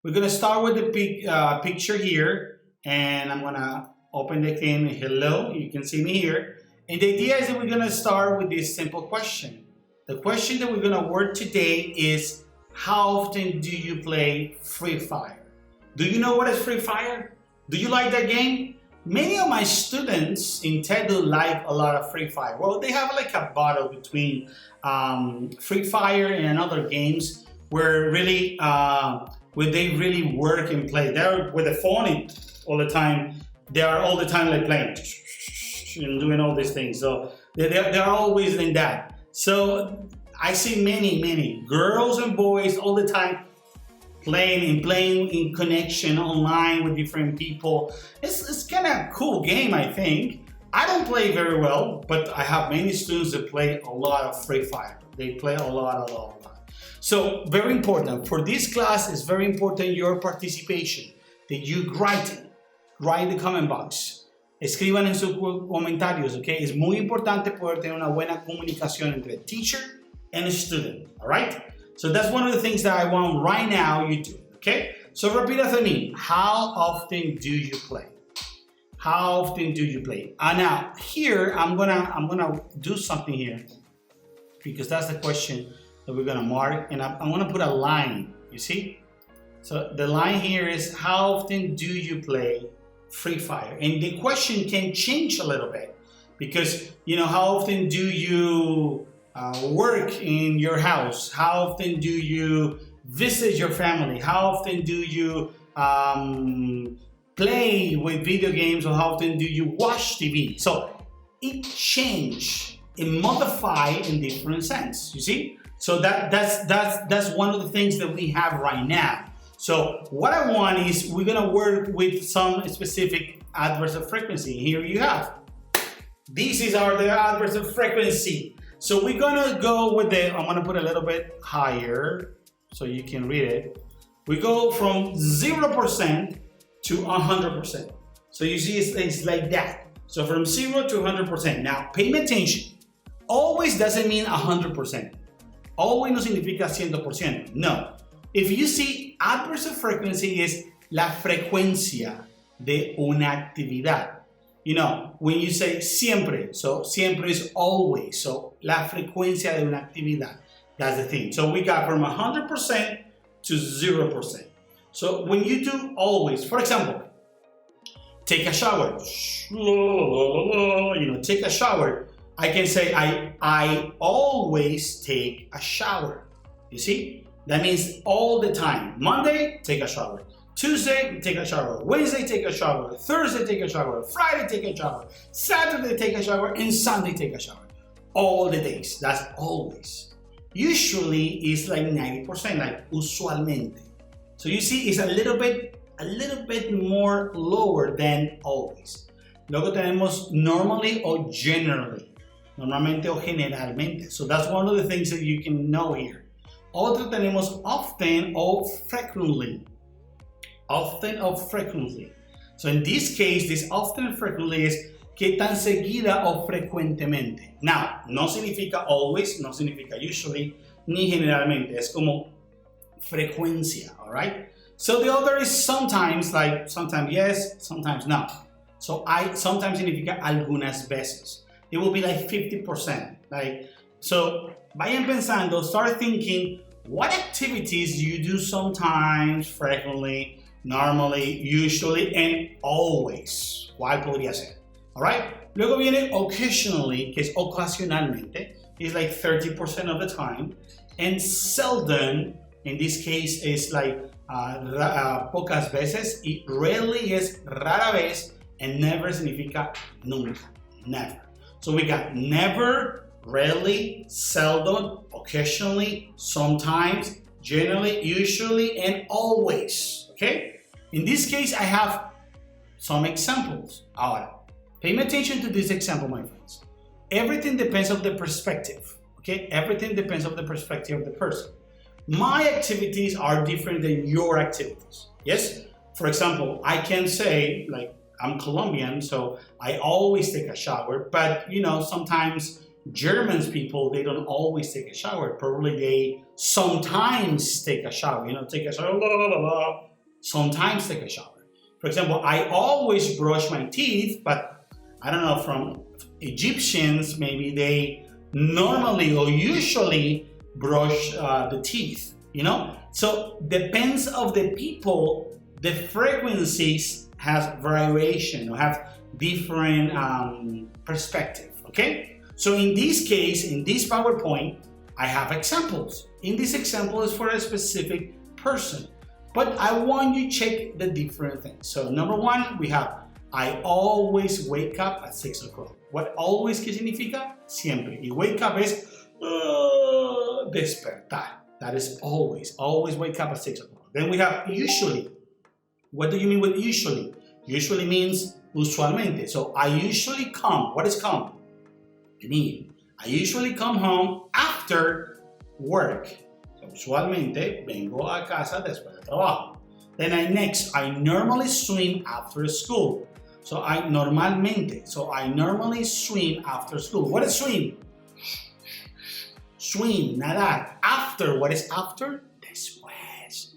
We're gonna start with the picture here, and I'm gonna open the thing. Hello, you can see me here. And the idea is that we're gonna start with this simple question. The question that we're gonna work today is, how often do you play Free Fire? Do you know what is Free Fire? Do you like that game? Many of my students in TEDU like a lot of Free Fire. Well, they have like a battle between Free Fire and other games where really where they really work and play. They're with the phone all the time. They are all the time like playing and doing all these things. So they're always in that. So I see many girls and boys all the time playing in connection online with different people. It's kind of a cool game, I think. I don't play very well, but I have many students that play a lot of Free Fire. They play a lot. So very important. For this class, it's very important your participation, that you write in the comment box. Escriban en sus comentarios, okay? Es muy importante poder tener una buena comunicación entre teacher and student, all right? So that's one of the things that I want right now you do, okay? So repeat after me. How often do you play? How often do you play? Now here I'm gonna do something here because that's the question that we're gonna mark, and I'm gonna put a line. You see? So the line here is, how often do you play Free Fire? And the question can change a little bit because, you know, how often do you work in your house? How often do you visit your family? How often do you play with video games, or how often do you watch TV? So it change, it modify in different sense, you see? So that's one of the things that we have right now. So what I want is we're gonna work with some specific adverbs of frequency. Here you have. These are the adverbs of frequency. So we're gonna go with I'm gonna put a little bit higher so you can read it. We go from 0% to 100%. So you see it's like that. So from 0 to 100%. Now pay attention. Always doesn't mean 100%. Always no significa 100%. No. If you see, adverbs of frequency is la frecuencia de una actividad. You know, when you say siempre, so siempre is always. So la frecuencia de una actividad. That's the thing. So we got from 100% to 0%. So when you do always, for example, take a shower. You know, take a shower. I can say I always take a shower. You see? That means all the time. Monday, take a shower. Tuesday, take a shower. Wednesday, take a shower. Thursday, take a shower. Friday, take a shower. Saturday, take a shower. And Sunday, take a shower. All the days. That's always. Usually, it's like 90%, like usualmente. So you see, it's a little bit more lower than always. Luego tenemos normally or generally. Normalmente o generalmente. So that's one of the things that you can know here. Otro tenemos often or frequently. Often or frequently. So in this case, this often and frequently is qué tan seguida o frecuentemente. Now, no significa always, no significa usually, ni generalmente. Es como frecuencia, all right? So the other is sometimes, like sometimes yes, sometimes no. So sometimes significa algunas veces. It will be like 50%. Like, so vayan pensando, start thinking, what activities you do sometimes, frequently, normally, usually, and always. ¿Cuál podría ser? Alright? Luego viene occasionally, que es ocasionalmente, is like 30% of the time. And seldom, in this case, is like pocas veces. Y rarely is rara vez. And never significa nunca. Never. So we got never, rarely, seldom, occasionally, sometimes, generally, usually, and always. Okay? In this case, I have some examples. Ahora, pay attention to this example, my friends. Everything depends on the perspective. Okay? Everything depends on the perspective of the person. My activities are different than your activities. Yes? For example, I can say, like, I'm Colombian, so I always take a shower, but you know, sometimes Germans people, they don't always take a shower. Probably they sometimes take a shower, you know, take a shower, blah, blah, blah, blah. sometimes take a shower. For example, I always brush my teeth, but I don't know, from Egyptians, maybe they normally or usually brush the teeth, you know? So depends of the people, the frequencies has variation or have different perspective, okay? So in this case, in this PowerPoint, I have examples. In this example is for a specific person, but I want you to check the different things. So number one, we have, I always wake up at 6 o'clock. What always, ¿qué significa? Siempre. Y wake up es despertar. That is always wake up at 6 o'clock. Then we have usually. What do you mean with usually? Usually means usualmente. So I usually come. What is come? I mean, I usually come home after work. So usualmente vengo a casa después del trabajo. Then I normally swim after school. So I normalmente. So I normally swim after school. What is swim? Swim, nadar. After, what is after? Después.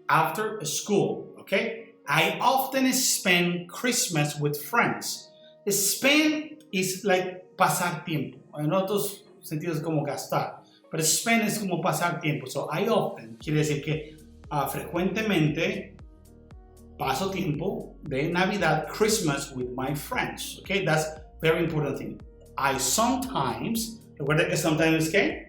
After school, okay? I often spend Christmas with friends. Spend is like pasar tiempo. En otros sentidos como gastar. Pero spend es como pasar tiempo. So I often, quiere decir que frecuentemente paso tiempo de Navidad, Christmas with my friends. Okay, that's very important thing. I sometimes, recuerda que sometimes, ¿qué?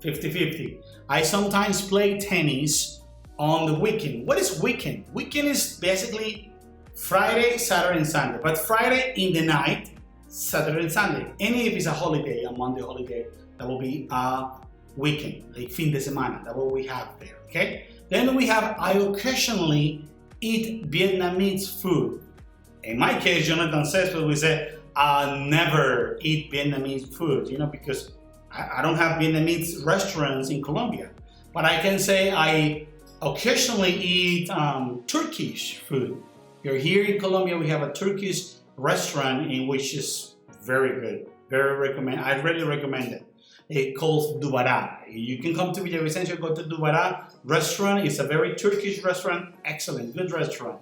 50-50. I sometimes play tennis on the weekend. What is weekend? Weekend is basically Friday, Saturday, and Sunday. But Friday in the night, Saturday and Sunday. Any if it's a holiday, a Monday holiday, that will be a weekend, like fin de semana. That's what we have there, okay? Then we have, I occasionally eat Vietnamese food. In my case, Jonathan says, we say, I never eat Vietnamese food, you know, because I don't have Vietnamese restaurants in Colombia. But I can say I occasionally eat Turkish food. Here in Colombia, we have a Turkish restaurant in which is very good. I really recommend it. It's called Dubara. You can come to Villavicencio, go to Dubara restaurant. It's a very Turkish restaurant. Excellent, good restaurant.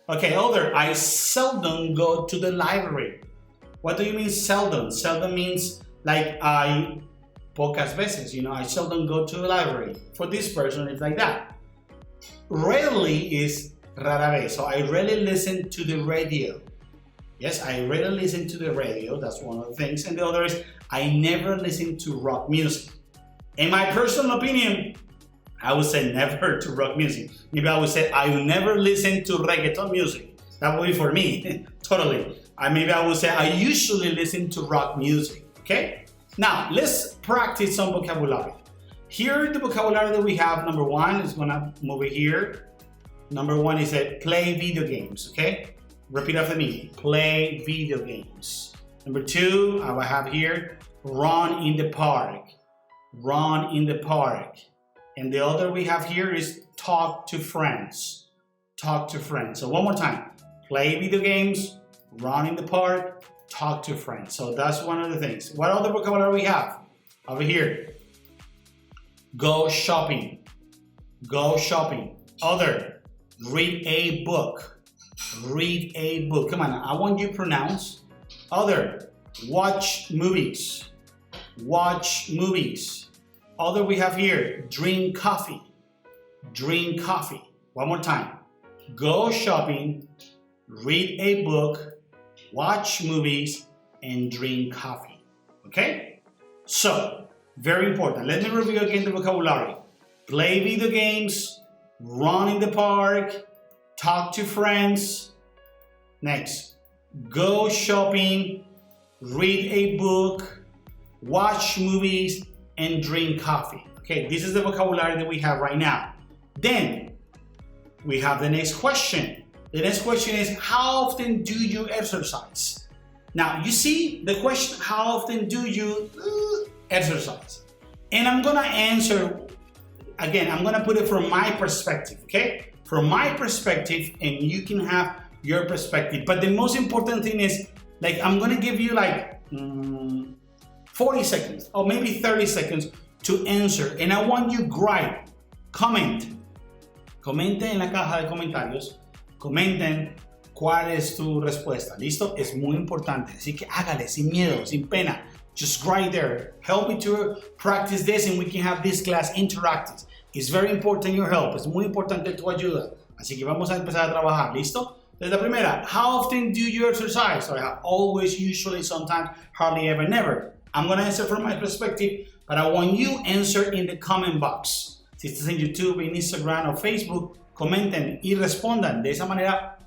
Okay, I seldom go to the library. What do you mean seldom? Seldom means like pocas veces, you know, I seldom go to the library. For this person, it's like that. Rarely is rara vez. So I rarely listen to the radio. Yes, I rarely listen to the radio. That's one of the things. And the other is I never listen to rock music. In my personal opinion, I would say never to rock music. Maybe I would say I will never listen to reggaeton music. That would be for me, totally. Maybe I would say I usually listen to rock music, okay? Now, let's practice some vocabulary. Here, the vocabulary that we have, number one, is gonna move it here. Number one is play video games, okay? Repeat after me, play video games. Number two, I will have here, run in the park. Run in the park. And the other we have here is talk to friends. Talk to friends. So one more time, play video games, run in the park, talk to friends. So that's one of the things. What other vocabulary we have? Over here, go shopping. Go shopping. Other, read a book. Read a book. Come on, I want you to pronounce. Other, watch movies. Watch movies. Other we have here, drink coffee. Drink coffee. One more time. Go shopping, read a book, watch movies, and drink coffee. Okay? So, very important. Let me review again the vocabulary. Play video games, run in the park, talk to friends. Next, go shopping, read a book, watch movies, and drink coffee. Okay, this is the vocabulary that we have right now. Then, we have the next question. The next question is, how often do you exercise? Now, you see the question, how often do you exercise? And I'm gonna answer, again, I'm gonna put it from my perspective, okay? From my perspective, and you can have your perspective. But the most important thing is, like, I'm gonna give you like 40 seconds or maybe 30 seconds to answer. And I want you to write, comment comenten en la caja de comentarios, comenten cuál es tu respuesta. ¿Listo? Es muy importante. Así que hágale sin miedo, sin pena. Just write there. Help me to practice this and we can have this class interactive. It's very important your help. Es muy importante tu ayuda. Así que vamos a empezar a trabajar. ¿Listo? Entonces la primera, how often do you exercise? So I have always, usually, sometimes, hardly, ever, never. I'm going to answer from my perspective, but I want you answer in the comment box. Si estás en YouTube, en Instagram o Facebook, comenten y respondan. De esa manera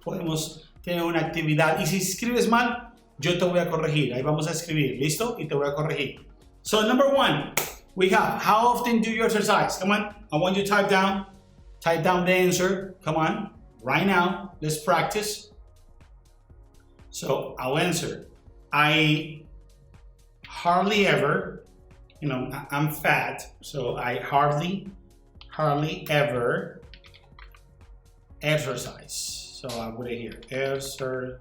podemos tener una actividad. Y si escribes mal, yo te voy a corregir. Ahí vamos a escribir. ¿Listo? Y te voy a corregir. So number one, we have, how often do you exercise? Come on. I want you to type down the answer. Come on. Right now, let's practice. So I'll answer. I hardly ever, I'm fat, so I hardly ever exercise. So I'll put it here, exercise.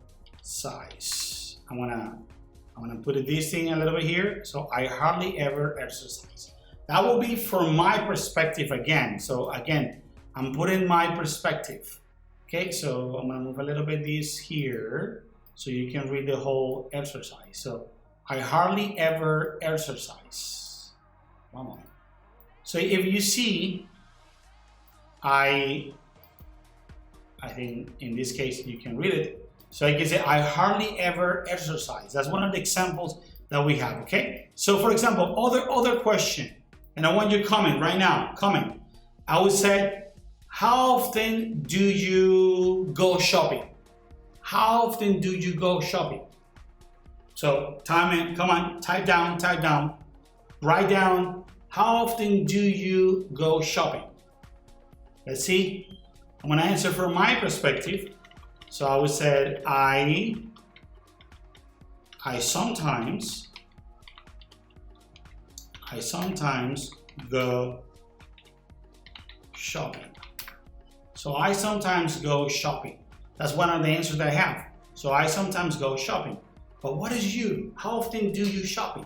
I'm gonna put this thing a little bit here. So I hardly ever exercise. That will be from my perspective again. So again, I'm putting my perspective. Okay, so I'm gonna move a little bit this here so you can read the whole exercise. So I hardly ever exercise. One more. So if you see, I think in this case you can read it. So I can say I hardly ever exercise. That's one of the examples that we have. Okay. So for example, other question, and I want you to comment right now. Comment. I would say, how often do you go shopping? How often do you go shopping? So come on, type down, write down, how often do you go shopping? Let's see. I'm gonna answer from my perspective. So I would say I sometimes go shopping. So I sometimes go shopping. That's one of the answers that I have. So I sometimes go shopping. But what is you? How often do you shopping?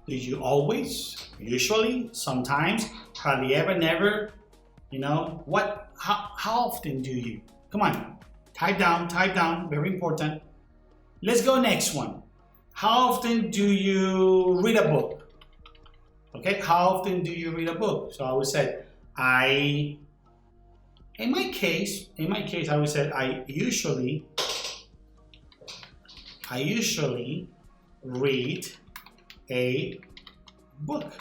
Do you always? Usually? Sometimes? Hardly ever? Never? What? How often do you? Come on. Type down. Very important. Let's go next one. How often do you read a book? Okay, how often do you read a book? So I would say, in my case, I would say I usually read a book.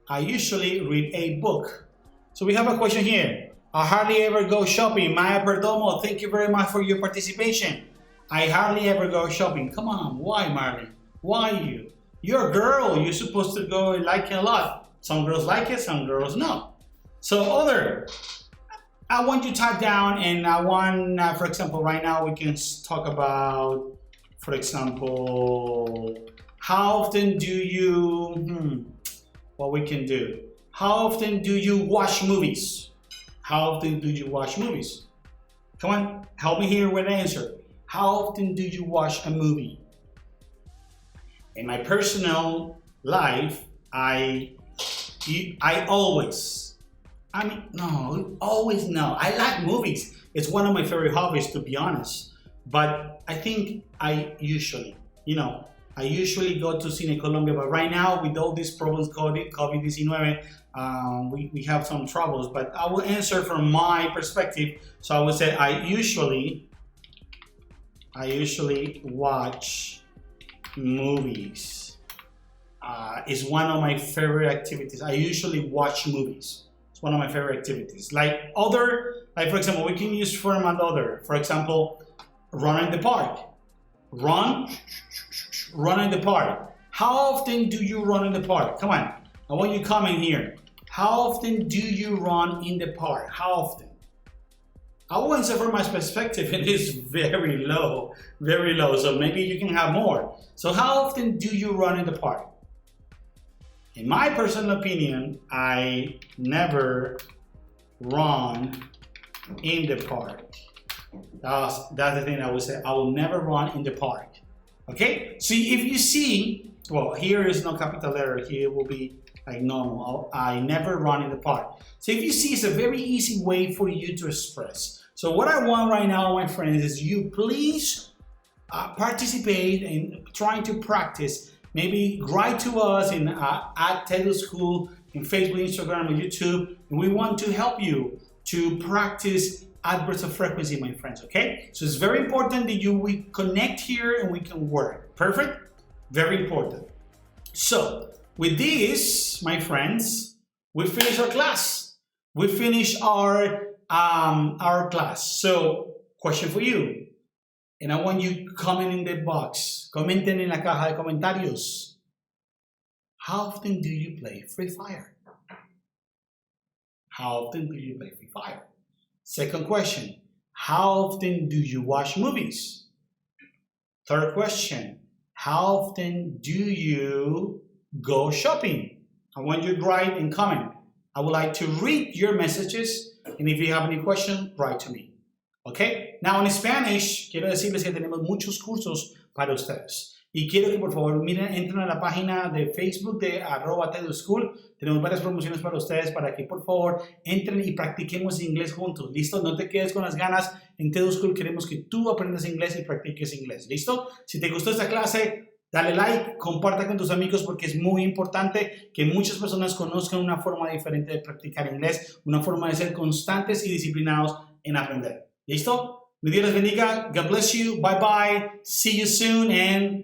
I usually read a book. So we have a question here. I hardly ever go shopping. Maya Perdomo, thank you very much for your participation. I hardly ever go shopping. Come on, why, Marley? Why you? You're a girl. You're supposed to go and like it a lot. Some girls like it, some girls no. So I want you to type down, and I want, for example, right now we can talk about, for example, how often do you, what we can do. How often do you watch movies? How often do you watch movies? Come on, help me here with the answer. How often do you watch a movie? In my personal life, I always no. I like movies. It's one of my favorite hobbies, to be honest. But I think I usually go to Cine Colombia. But right now, with all these problems, COVID-19, we have some troubles. But I will answer from my perspective. So I would say I usually watch movies. It's one of my favorite activities. I usually watch movies. It's one of my favorite activities. Like for example, we can use from another. For example, run in the park. Run in the park. How often do you run in the park? Come on, I want you to comment here. How often do you run in the park? How often? I will answer from my perspective, it is very low, so maybe you can have more. So how often do you run in the park? In my personal opinion, I never run in the park. That's the thing I would say. I will never run in the park. Okay? So if you see, well, here is no capital letter. Here will be like normal. I never run in the park. So if you see, it's a very easy way for you to express. So what I want right now, my friends, is you please participate in trying to practice. Maybe write to us in at TEDU School, in Facebook, Instagram, and YouTube. And we want to help you to practice adverbs of frequency, my friends, okay? So it's very important that we connect here and we can work. Perfect? Very important. So with this, my friends, we finish our class. We finish our class. So question for you. And I want you to comment in the box. Comenten en la caja de comentarios. How often do you play Free Fire? How often do you play Free Fire? Second question. How often do you watch movies? Third question. How often do you go shopping? I want you to write and comment. I would like to read your messages. And if you have any questions, write to me. Okay? Now in Spanish, quiero decirles que tenemos muchos cursos para ustedes. Y quiero que por favor entren a la página de Facebook de @TEDUSchool. Tenemos varias promociones para ustedes para que por favor entren y practiquemos inglés juntos. ¿Listo? No te quedes con las ganas. En TEDU School queremos que tú aprendas inglés y practiques inglés. ¿Listo? Si te gustó esta clase, dale like, comparta con tus amigos porque es muy importante que muchas personas conozcan una forma diferente de practicar inglés, una forma de ser constantes y disciplinados en aprender. ¿Listo? Mi Dios les bendiga. God bless you. Bye bye. See you soon and